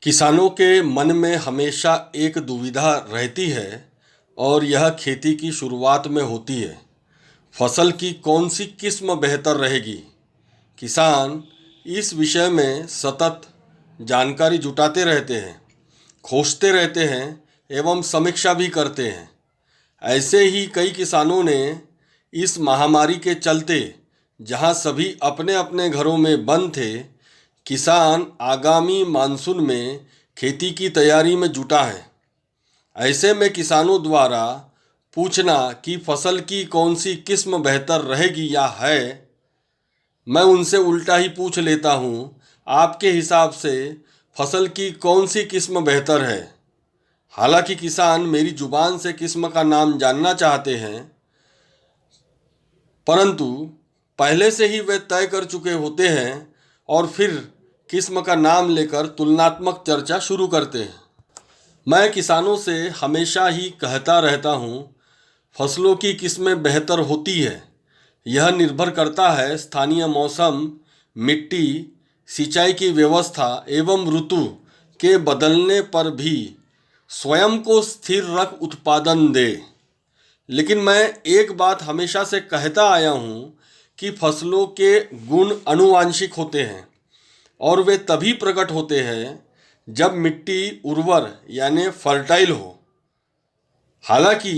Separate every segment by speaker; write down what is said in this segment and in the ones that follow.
Speaker 1: किसानों के मन में हमेशा एक दुविधा रहती है और यह खेती की शुरुआत में होती है। फसल की कौन सी किस्म बेहतर रहेगी। किसान इस विषय में सतत जानकारी जुटाते रहते हैं, खोजते रहते हैं एवं समीक्षा भी करते हैं। ऐसे ही कई किसानों ने इस महामारी के चलते जहां सभी अपने अपने घरों में बंद थे, किसान आगामी मानसून में खेती की तैयारी में जुटा है। ऐसे में किसानों द्वारा पूछना कि फसल की कौन सी किस्म बेहतर रहेगी या है, मैं उनसे उल्टा ही पूछ लेता हूँ, आपके हिसाब से फसल की कौन सी किस्म बेहतर है। हालांकि किसान मेरी जुबान से किस्म का नाम जानना चाहते हैं, परंतु पहले से ही वे तय कर चुके होते हैं और फिर किस्म का नाम लेकर तुलनात्मक चर्चा शुरू करते हैं। मैं किसानों से हमेशा ही कहता रहता हूँ, फसलों की किस्में बेहतर होती है। यह निर्भर करता है स्थानीय मौसम, मिट्टी, सिंचाई की व्यवस्था एवं ऋतु के बदलने पर भी स्वयं को स्थिर रख उत्पादन दे। लेकिन मैं एक बात हमेशा से कहता आया हूँ कि फसलों के गुण आनुवांशिक होते हैं और वे तभी प्रकट होते हैं जब मिट्टी उर्वर यानी फर्टाइल हो। हालांकि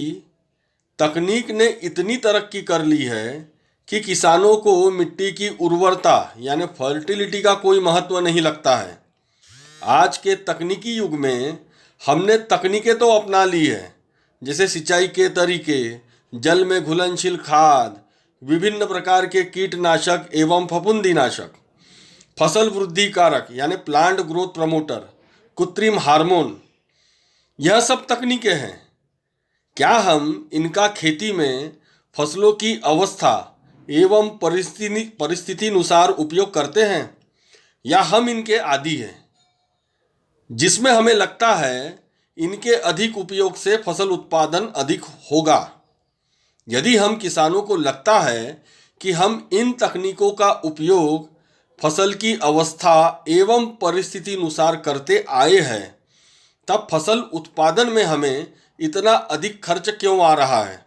Speaker 1: तकनीक ने इतनी तरक्की कर ली है कि किसानों को मिट्टी की उर्वरता यानी फर्टिलिटी का कोई महत्व नहीं लगता है। आज के तकनीकी युग में हमने तकनीकें तो अपना ली है, जैसे सिंचाई के तरीके, जल में घुलनशील खाद, विभिन्न प्रकार के कीटनाशक एवं फफूंदीनाशक, फसल वृद्धि कारक यानी प्लांट ग्रोथ प्रमोटर, कृत्रिम हार्मोन, यह सब तकनीकें हैं। क्या हम इनका खेती में फसलों की अवस्था एवं परिस्थिति अनुसार उपयोग करते हैं या हम इनके आदी हैं, जिसमें हमें लगता है इनके अधिक उपयोग से फसल उत्पादन अधिक होगा। यदि हम किसानों को लगता है कि हम इन तकनीकों का उपयोग फसल की अवस्था एवं परिस्थिति अनुसार करते आए हैं, तब फसल उत्पादन में हमें इतना अधिक खर्च क्यों आ रहा है।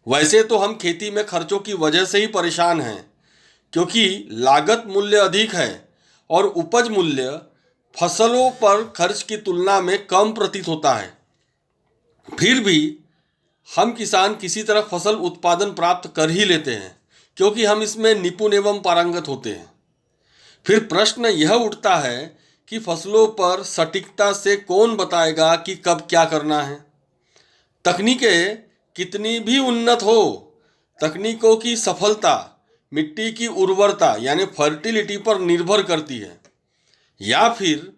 Speaker 1: वैसे तो हम खेती में खर्चों की वजह से ही परेशान हैं, क्योंकि लागत मूल्य अधिक है और उपज मूल्य फसलों पर खर्च की तुलना में कम प्रतीत होता है। फिर भी हम किसान किसी तरह फसल उत्पादन प्राप्त कर ही लेते हैं, क्योंकि हम इसमें निपुण एवं पारंगत होते हैं। फिर प्रश्न यह उठता है कि फसलों पर सटीकता से कौन बताएगा कि कब क्या करना है। तकनीकें कितनी भी उन्नत हो, तकनीकों की सफलता मिट्टी की उर्वरता यानी फर्टिलिटी पर निर्भर करती है, या फिर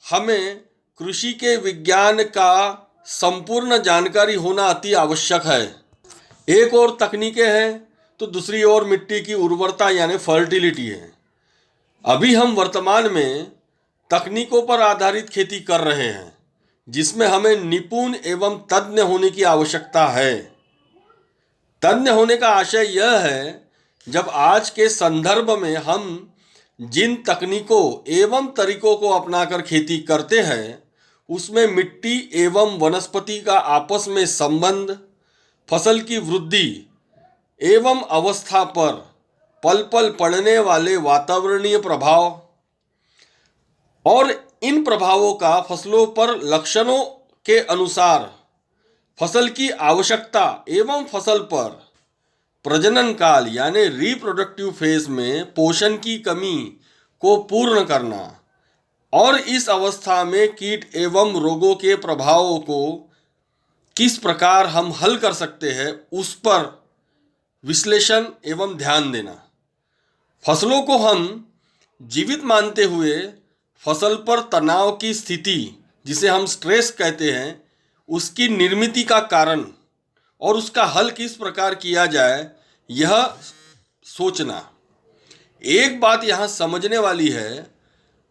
Speaker 1: हमें कृषि के विज्ञान का संपूर्ण जानकारी होना अति आवश्यक है। एक और तकनीकें हैं तो दूसरी ओर मिट्टी की उर्वरता यानी फर्टिलिटी है। अभी हम वर्तमान में तकनीकों पर आधारित खेती कर रहे हैं, जिसमें हमें निपुण एवं तज्ञ होने की आवश्यकता है। तज्ञ होने का आशय यह है, जब आज के संदर्भ में हम जिन तकनीकों एवं तरीकों को अपनाकर खेती करते हैं, उसमें मिट्टी एवं वनस्पति का आपस में संबंध, फसल की वृद्धि एवं अवस्था पर पल पल पड़ने वाले वातावरणीय प्रभाव और इन प्रभावों का फसलों पर लक्षणों के अनुसार फसल की आवश्यकता एवं फसल पर प्रजनन काल यानी रिप्रोडक्टिव फेज में पोषण की कमी को पूर्ण करना और इस अवस्था में कीट एवं रोगों के प्रभावों को किस प्रकार हम हल कर सकते हैं, उस पर विश्लेषण एवं ध्यान देना। फसलों को हम जीवित मानते हुए फसल पर तनाव की स्थिति, जिसे हम स्ट्रेस कहते हैं, उसकी निर्मिति का कारण और उसका हल किस प्रकार किया जाए, यह सोचना। एक बात यहाँ समझने वाली है,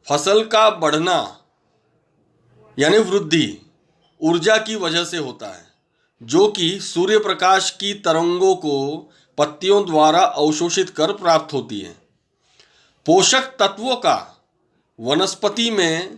Speaker 1: फसल का बढ़ना यानी वृद्धि ऊर्जा की वजह से होता है, जो कि सूर्य प्रकाश की तरंगों को पत्तियों द्वारा अवशोषित कर प्राप्त होती है। पोषक तत्वों का वनस्पति में